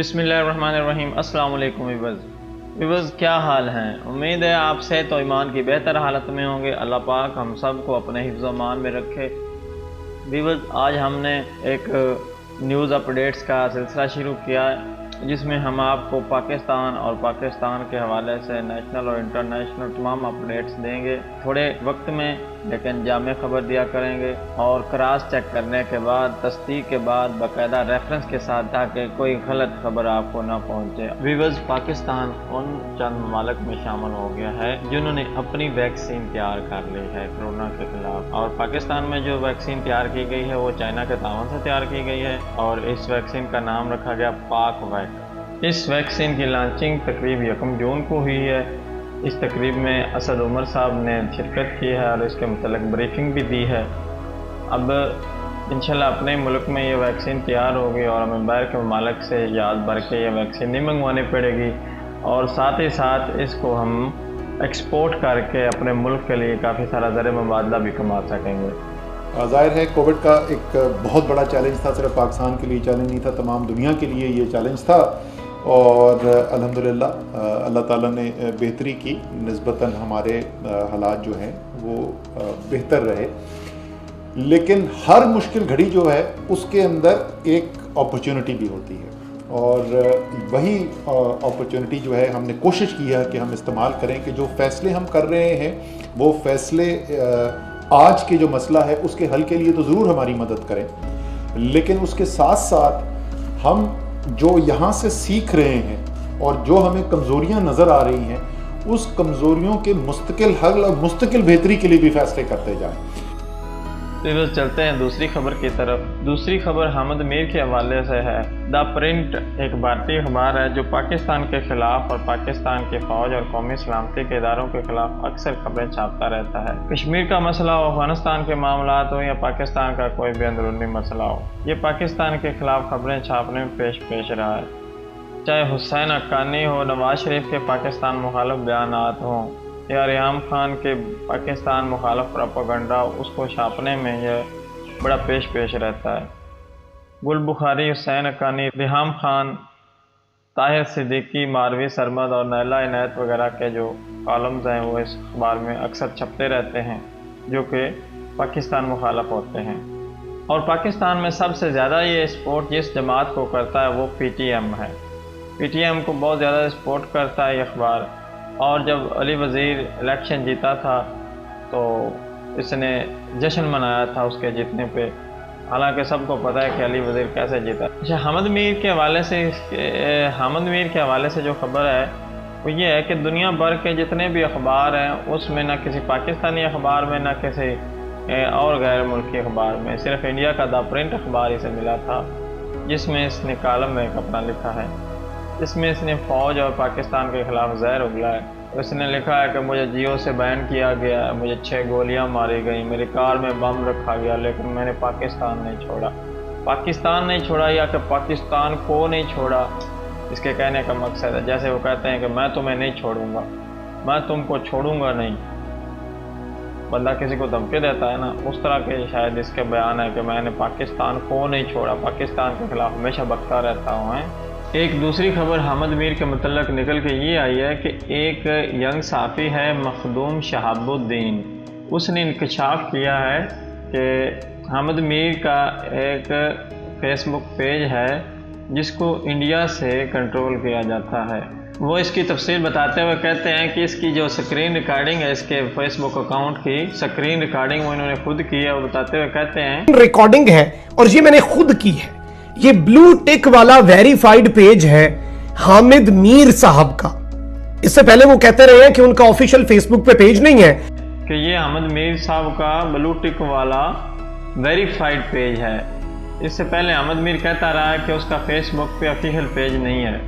بسم اللہ الرحمن الرحیم۔ السلام علیکم ویورز، کیا حال ہیں؟ امید ہے آپ صحت و ایمان کی بہتر حالت میں ہوں گے۔ اللہ پاک ہم سب کو اپنے حفظ و امان میں رکھے۔ ویورز، آج ہم نے ایک نیوز اپڈیٹس کا سلسلہ شروع کیا ہے جس میں ہم آپ کو پاکستان اور پاکستان کے حوالے سے نیشنل اور انٹرنیشنل تمام اپڈیٹس دیں گے، تھوڑے وقت میں لیکن جامع خبر دیا کریں گے اور کراس چیک کرنے کے بعد، تصدیق کے بعد، باقاعدہ ریفرنس کے ساتھ، تاکہ کوئی غلط خبر آپ کو نہ پہنچے۔ ویورز، پاکستان ان چند ممالک میں شامل ہو گیا ہے جنہوں نے اپنی ویکسین تیار کر لی ہے کورونا کے خلاف، اور پاکستان میں جو ویکسین تیار کی گئی ہے وہ چائنا کے تعاون سے تیار کی گئی ہے اور اس ویکسین کا نام رکھا گیا پاک ویک۔ اس ویکسین کی لانچنگ تقریب 1 جون کو ہوئی ہے۔ اس تقریب میں اسد عمر صاحب نے شرکت کی ہے اور اس کے متعلق بریفنگ بھی دی ہے۔ اب انشاءاللہ اپنے ملک میں یہ ویکسین تیار ہوگی اور ہمیں باہر کے ممالک سے یاد بھر کے یہ ویکسین نہیں منگوانی پڑے گی، اور ساتھ ہی ساتھ اس کو ہم ایکسپورٹ کر کے اپنے ملک کے لیے کافی سارا زر مبادلہ بھی کما سکیں گے۔ ظاہر ہے کووڈ کا ایک بہت بڑا چیلنج تھا، صرف پاکستان کے لیے چیلنج نہیں تھا، تمام دنیا کے لیے یہ چیلنج تھا، اور الحمدللہ اللہ تعالیٰ نے بہتری کی، نسبتاً ہمارے حالات جو ہیں وہ بہتر رہے۔ لیکن ہر مشکل گھڑی جو ہے اس کے اندر ایک اپرچونٹی بھی ہوتی ہے، اور وہی اپرچونٹی جو ہے ہم نے کوشش کی ہے کہ ہم استعمال کریں کہ جو فیصلے ہم کر رہے ہیں وہ فیصلے آج کے جو مسئلہ ہے اس کے حل کے لیے تو ضرور ہماری مدد کریں، لیکن اس کے ساتھ ساتھ ہم جو یہاں سے سیکھ رہے ہیں اور جو ہمیں کمزوریاں نظر آ رہی ہیں اس کمزوریوں کے مستقل حل اور مستقل بہتری کے لیے بھی فیصلے کرتے جائیں۔ ویورز، چلتے ہیں دوسری خبر کی طرف۔ دوسری خبر حامد میر کے حوالے سے ہے۔ دا پرنٹ ایک بھارتی اخبار ہے جو پاکستان کے خلاف اور پاکستان کی فوج اور قومی سلامتی کے اداروں کے خلاف اکثر خبریں چھاپتا رہتا ہے۔ کشمیر کا مسئلہ ہو، افغانستان کے معاملات ہو یا پاکستان کا کوئی بھی اندرونی مسئلہ ہو، یہ پاکستان کے خلاف خبریں چھاپنے میں پیش رہا ہے۔ چاہے حسین حقانی ہو، نواز شریف کے پاکستان مخالف بیانات ہوں یا ریحام خان کے پاکستان مخالف پروپیگنڈا، اس کو چھاپنے میں یہ بڑا پیش رہتا ہے۔ گل بخاری، حسین حقانی، ریحام خان، طاہر صدیقی، ماروی سرمد اور نیلہ عنایت وغیرہ کے جو کالمز ہیں وہ اس اخبار میں اکثر چھپتے رہتے ہیں جو کہ پاکستان مخالف ہوتے ہیں، اور پاکستان میں سب سے زیادہ یہ سپورٹ جس جماعت کو کرتا ہے وہ پی ٹی ایم ہے۔ پی ٹی ایم کو بہت زیادہ سپورٹ کرتا ہے یہ اخبار، اور جب علی وزیر الیکشن جیتا تھا تو اس نے جشن منایا تھا اس کے جیتنے پہ، حالانکہ سب کو پتہ ہے کہ علی وزیر کیسے جیتا۔ اچھا، حامد میر کے حوالے سے جو خبر ہے وہ یہ ہے کہ دنیا بھر کے جتنے بھی اخبار ہیں اس میں نہ کسی پاکستانی اخبار میں نہ کسی اور غیر ملکی اخبار میں، صرف انڈیا کا دا پرنٹ اخبار اسے ملا تھا جس میں اس نے کالم میں اپنا لکھا ہے۔ اس میں اس نے فوج اور پاکستان کے خلاف زہر اگلا ہے۔ اس نے لکھا ہے کہ مجھے جیو سے بین کیا گیا ہے، مجھے 6 گولیاں ماری گئیں، میری کار میں بم رکھا گیا، لیکن میں نے پاکستان نہیں چھوڑا۔ پاکستان نہیں چھوڑا یا کہ پاکستان کو نہیں چھوڑا، اس کے کہنے کا مقصد ہے جیسے وہ کہتے ہیں کہ میں تمہیں نہیں چھوڑوں گا، میں تم کو چھوڑوں گا نہیں، بندہ کسی کو دھمکی دیتا ہے نا، اس طرح کے شاید اس کے بیان ہے کہ میں نے پاکستان کو نہیں چھوڑا، پاکستان کے خلاف ہمیشہ بکتا رہتا ہوں۔ ایک دوسری خبر حامد میر کے متعلق نکل کے یہ آئی ہے کہ ایک ینگ صحافی ہے مخدوم شہاب الدین، اس نے انکشاف کیا ہے کہ حامد میر کا ایک فیس بک پیج ہے جس کو انڈیا سے کنٹرول کیا جاتا ہے۔ وہ اس کی تفصیل بتاتے ہوئے کہتے ہیں کہ اس کی جو سکرین ریکارڈنگ ہے، اس کے فیس بک اکاؤنٹ کی سکرین ریکارڈنگ وہ انہوں نے خود کی ہے۔ وہ بتاتے ہوئے کہتے ہیں ریکارڈنگ ہے اور یہ میں نے خود کی ہے، یہ بلو ٹک والا ویریفائیڈ پیج ہے حامد میر صاحب کا۔ اس سے پہلے وہ کہتے رہے ہیں کہ ان کا آفیشیل فیس بک پہ پیج نہیں ہے، کہ یہ حامد میر صاحب کا بلو ٹک والا ویریفائیڈ پیج ہے۔ اس سے پہلے حامد میر کہتا رہا ہے کہ اس کا فیس بک پہ آفیشیل پیج نہیں ہے۔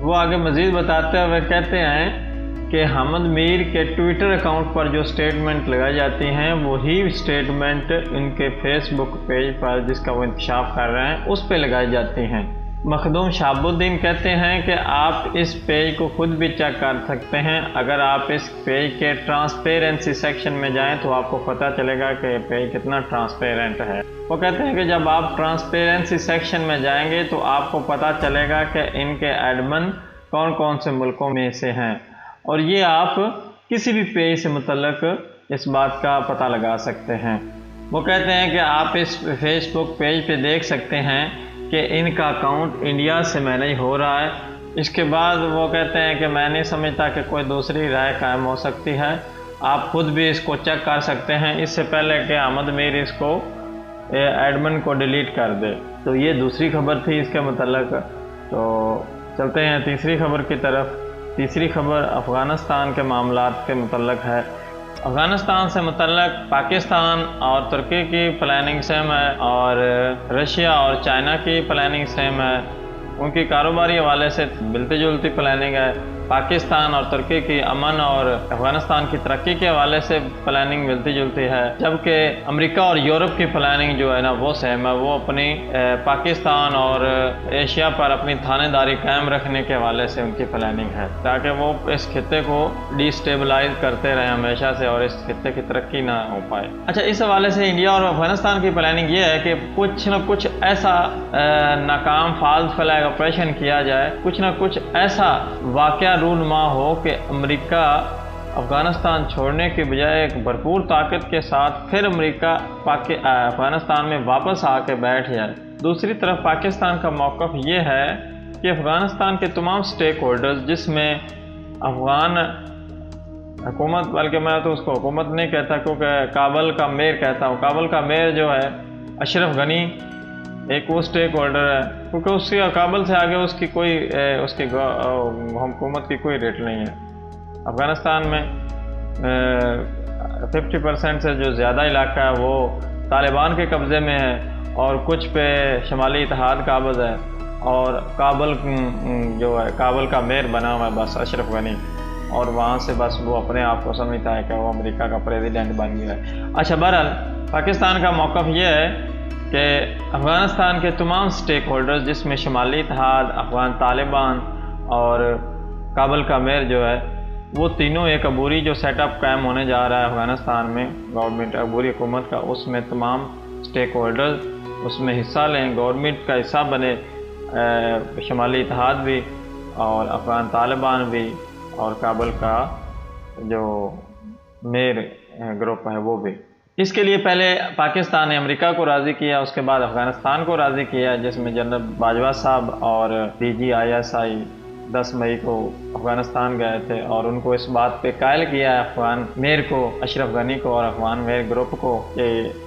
وہ آگے مزید بتاتے ہوئے کہتے ہیں کہ حامد میر کے ٹویٹر اکاؤنٹ پر جو سٹیٹمنٹ لگائی جاتی ہیں وہی سٹیٹمنٹ ان کے فیس بک پیج پر جس کا وہ انکشاف کر رہے ہیں اس پہ لگائی جاتی ہیں۔ مخدوم شہاب الدین کہتے ہیں کہ آپ اس پیج کو خود بھی چیک کر سکتے ہیں، اگر آپ اس پیج کے ٹرانسپیرنسی سیکشن میں جائیں تو آپ کو پتہ چلے گا کہ پیج کتنا ٹرانسپیرنٹ ہے۔ وہ کہتے ہیں کہ جب آپ ٹرانسپیرنسی سیکشن میں جائیں گے تو آپ کو پتہ چلے گا کہ ان کے ایڈمن کون کون سے ملکوں میں سے ہیں، اور یہ آپ کسی بھی پیج سے متعلق اس بات کا پتہ لگا سکتے ہیں۔ وہ کہتے ہیں کہ آپ اس فیس بک پیج پہ دیکھ سکتے ہیں کہ ان کا اکاؤنٹ انڈیا سے مینیج ہو رہا ہے۔ اس کے بعد وہ کہتے ہیں کہ میں نہیں سمجھتا کہ کوئی دوسری رائے قائم ہو سکتی ہے، آپ خود بھی اس کو چیک کر سکتے ہیں اس سے پہلے کہ احمد میر اس کو ایڈمن کو ڈیلیٹ کر دے۔ تو یہ دوسری خبر تھی اس کے متعلق۔ تو چلتے ہیں تیسری خبر کی طرف۔ تیسری خبر افغانستان کے معاملات کے متعلق ہے۔ افغانستان سے متعلق پاکستان اور ترکی کی پلاننگ سیم ہے، اور رشیا اور چائنا کی پلاننگ سیم ہے، ان کی کاروباری حوالے سے ملتی جلتی پلاننگ ہے۔ پاکستان اور ترکی کی امن اور افغانستان کی ترقی کے حوالے سے پلاننگ ملتی جلتی ہے، جبکہ امریکہ اور یورپ کی پلاننگ جو ہے نا وہ سیم ہے، وہ اپنی پاکستان اور ایشیا پر اپنی تھانے داری قائم رکھنے کے حوالے سے ان کی پلاننگ ہے، تاکہ وہ اس خطے کو ڈی اسٹیبلائز کرتے رہیں ہمیشہ سے اور اس خطے کی ترقی نہ ہو پائے۔ اچھا، اس حوالے سے انڈیا اور افغانستان کی پلاننگ یہ ہے کہ کچھ نہ کچھ ایسا ناکام فالس فلیگ آپریشن کیا جائے، کچھ نہ کچھ ایسا واقعہ رونما ہو کہ امریکہ افغانستان چھوڑنے کے بجائے ایک بھرپور طاقت کے ساتھ پھر امریکہ افغانستان میں واپس آ کے بیٹھ جائے۔ دوسری طرف پاکستان کا موقف یہ ہے کہ افغانستان کے تمام سٹیک ہولڈرز، جس میں افغان حکومت، بلکہ میں تو اس کو حکومت نہیں کہتا کیونکہ کابل کا میئر کہتا ہوں، کابل کا میئر جو ہے اشرف غنی ایک وہ سٹیک ہولڈر ہے، کیونکہ اس کی کابل سے آگے اس کی حکومت کی کوئی ریٹ نہیں ہے۔ افغانستان میں 50% سے جو زیادہ علاقہ ہے وہ طالبان کے قبضے میں ہے، اور کچھ پہ شمالی اتحاد قابض ہے، اور کابل جو ہے کابل کا میئر بنا ہوا ہے بس اشرف غنی، اور وہاں سے بس وہ اپنے آپ کو سمجھتا ہے کہ وہ امریکہ کا پریزیڈنٹ بن گیا ہے۔ اچھا، بہرحال پاکستان کا موقف یہ ہے کہ افغانستان کے تمام سٹیک ہولڈرز، جس میں شمالی اتحاد، افغان طالبان اور کابل کا میئر جو ہے، وہ تینوں ایک عبوری جو سیٹ اپ قائم ہونے جا رہا ہے افغانستان میں، گورنمنٹ عبوری حکومت کا، اس میں تمام سٹیک ہولڈرز اس میں حصہ لیں، گورنمنٹ کا حصہ بنے، شمالی اتحاد بھی اور افغان طالبان بھی اور کابل کا جو میئر گروپ ہے وہ بھی۔ اس کے لیے پہلے پاکستان نے امریکہ کو راضی کیا، اس کے بعد افغانستان کو راضی کیا، جس میں جنرل باجوہ صاحب اور DGISI 10 مئی کو افغانستان گئے تھے، اور ان کو اس بات پہ قائل کیا ہے افغان میئر کو، اشرف غنی کو اور افغان میئر گروپ کو، کہ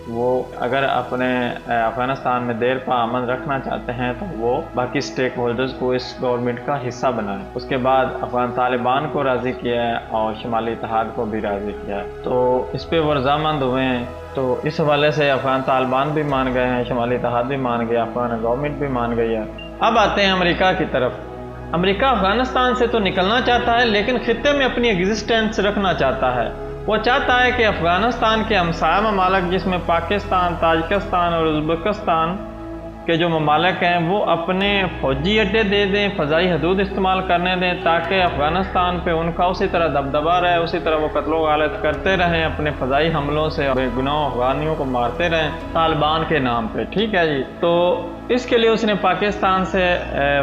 وہ اگر اپنے افغانستان میں دیر پا امن رکھنا چاہتے ہیں تو وہ باقی سٹیک ہولڈرز کو اس گورنمنٹ کا حصہ بنائیں۔ اس کے بعد افغان طالبان کو راضی کیا ہے اور شمالی اتحاد کو بھی راضی کیا ہے، تو اس پہ وہ رضامند ہوئے ہیں۔ تو اس حوالے سے افغان طالبان بھی مان گئے ہیں، شمالی اتحاد بھی مان گیا، افغان گورنمنٹ بھی مان گئی ہے۔ اب آتے ہیں امریکہ کی طرف۔ امریکہ افغانستان سے تو نکلنا چاہتا ہے، لیکن خطے میں اپنی ایگزسٹنس رکھنا چاہتا ہے۔ وہ چاہتا ہے کہ افغانستان کے ہمسایہ ممالک، جس میں پاکستان، تاجکستان اور ازبکستان کے جو ممالک ہیں، وہ اپنے فوجی اڈے دے دیں، فضائی حدود استعمال کرنے دیں، تاکہ افغانستان پہ ان کا اسی طرح دبدبا رہے، اسی طرح وہ قتل و غارت کرتے رہیں، اپنے فضائی حملوں سے بے گناہ افغانیوں کو مارتے رہیں طالبان کے نام پہ۔ ٹھیک ہے جی، تو اس کے لیے اس نے پاکستان سے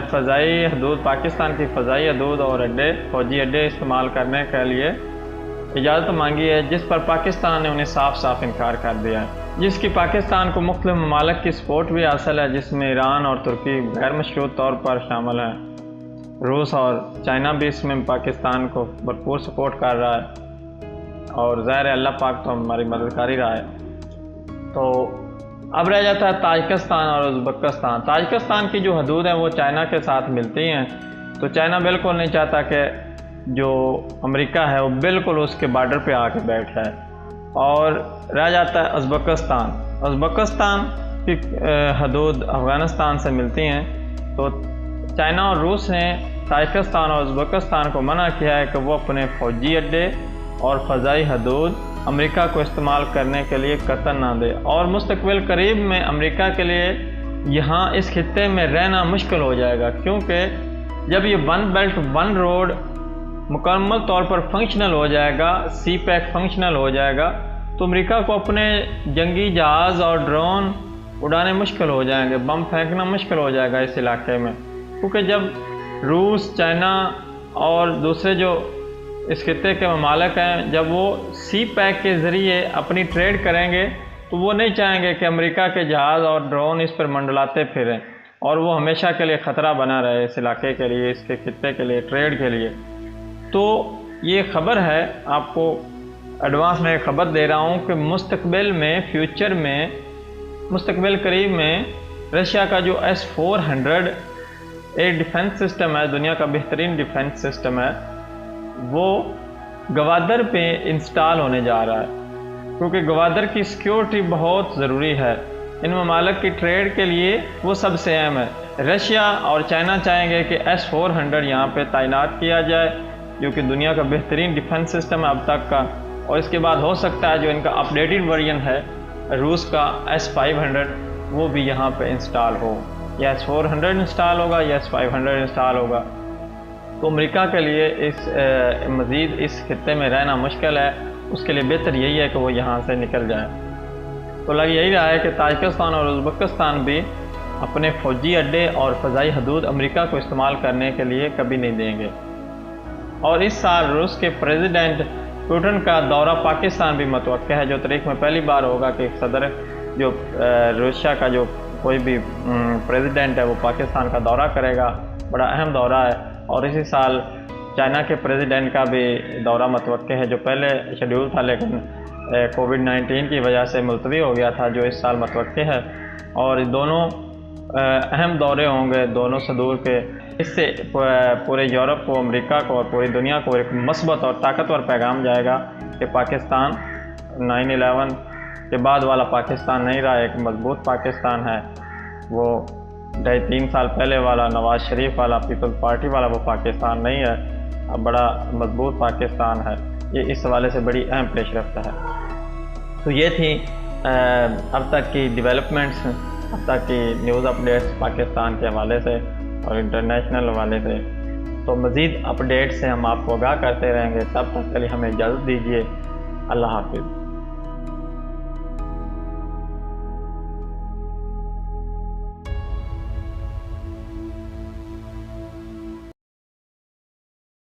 فضائی حدود، پاکستان کی فضائی حدود اور اڈے، فوجی اڈے استعمال کرنے کے لیے اجازت مانگی ہے، جس پر پاکستان نے انہیں صاف صاف انکار کر دیا ہے، جس کی پاکستان کو مختلف ممالک کی سپورٹ بھی حاصل ہے، جس میں ایران اور ترکی غیر مشروط طور پر شامل ہیں۔ روس اور چائنا بھی اس میں پاکستان کو بھرپور سپورٹ کر رہا ہے، اور ظاہر ہے اللہ پاک تو ہماری مدد کر ہی رہا ہے۔ تو اب رہ جاتا ہے تاجکستان اور ازبکستان۔ تاجکستان کی جو حدود ہیں وہ چائنا کے ساتھ ملتی ہیں، تو چائنا بالکل نہیں چاہتا کہ جو امریکہ ہے وہ بالکل اس کے بارڈر پہ آ کے بیٹھ جائے۔ اور رہ جاتا ہے ازبکستان۔ ازبکستان کی حدود افغانستان سے ملتی ہیں، تو چائنا اور روس نے تاجکستان اور ازبکستان کو منع کیا ہے کہ وہ اپنے فوجی اڈے اور فضائی حدود امریکہ کو استعمال کرنے کے لیے قطع نہ دے، اور مستقبل قریب میں امریکہ کے لیے یہاں اس خطے میں رہنا مشکل ہو جائے گا، کیونکہ جب یہ ون بیلٹ ون روڈ مکمل طور پر فنکشنل ہو جائے گا، سی پیک فنکشنل ہو جائے گا، تو امریکہ کو اپنے جنگی جہاز اور ڈرون اڑانے مشکل ہو جائیں گے، بم پھینکنا مشکل ہو جائے گا اس علاقے میں، کیونکہ جب روس، چائنا اور دوسرے جو اس خطے کے ممالک ہیں، جب وہ سی پیک کے ذریعے اپنی ٹریڈ کریں گے تو وہ نہیں چاہیں گے کہ امریکہ کے جہاز اور ڈرون اس پر منڈلاتے پھریں اور وہ ہمیشہ کے لیے خطرہ بنا رہے اس علاقے کے لیے، اس کے خطے کے لیے، ٹریڈ کے لیے۔ تو یہ خبر ہے، آپ کو ایڈوانس میں خبر دے رہا ہوں کہ مستقبل میں، فیوچر میں، مستقبل قریب میں رشیا کا جو S-400 ایک ڈیفنس سسٹم ہے، دنیا کا بہترین ڈیفنس سسٹم ہے، وہ گوادر پہ انسٹال ہونے جا رہا ہے، کیونکہ گوادر کی سیکیورٹی بہت ضروری ہے ان ممالک کی ٹریڈ کے لیے، وہ سب سے اہم ہے۔ رشیا اور چائنا چاہیں گے کہ S-400 یہاں پہ تعینات کیا جائے، جو کہ دنیا کا بہترین ڈیفنس سسٹم ہے اب تک کا، اور اس کے بعد ہو سکتا ہے جو ان کا اپڈیٹڈ ورژن ہے روس کا S-500 وہ بھی یہاں پہ انسٹال ہو، یا S-400 انسٹال ہوگا یا S-500 انسٹال ہوگا۔ تو امریکہ کے لیے مزید اس خطے میں رہنا مشکل ہے، اس کے لیے بہتر یہی ہے کہ وہ یہاں سے نکل جائے۔ تو لگ یہی رہا ہے کہ تاجکستان اور ازبکستان بھی اپنے فوجی اڈے اور فضائی حدود امریکہ کو استعمال کرنے کے لیے کبھی نہیں دیں گے۔ اور اس سال روس کے پریزیڈنٹ پوٹن کا دورہ پاکستان بھی متوقع ہے، جو تاریخ میں پہلی بار ہوگا کہ صدر جو روسیا کا جو کوئی بھی پریزیڈنٹ ہے وہ پاکستان کا دورہ کرے گا، بڑا اہم دورہ ہے۔ اور اسی سال چائنا کے پریزیڈنٹ کا بھی دورہ متوقع ہے، جو پہلے شیڈول تھا لیکن کووڈ-19 کی وجہ سے ملتوی ہو گیا تھا، جو اس سال متوقع ہے۔ اور دونوں اہم دورے ہوں گے دونوں صدور کے، اس سے پورے یورپ کو، امریکہ کو اور پوری دنیا کو ایک مثبت اور طاقتور پیغام جائے گا کہ پاکستان 9/11 کے بعد والا پاکستان نہیں رہا، ایک مضبوط پاکستان ہے، وہ 2.5 سال پہلے والا نواز شریف والا پیپلز پارٹی والا وہ پاکستان نہیں ہے، اب بڑا مضبوط پاکستان ہے۔ یہ اس حوالے سے بڑی اہم پیش رفت ہے۔ تو یہ تھی اب تک کی ڈیولپمنٹس، اب تک کی نیوز اپڈیٹس پاکستان کے حوالے سے اور انٹرنیشنل حوالے سے۔ تو مزید اپڈیٹ سے ہم آپ کو آگاہ کرتے رہیں گے، تب تک کے لیے ہمیں اجازت دیجیے، اللہ حافظ۔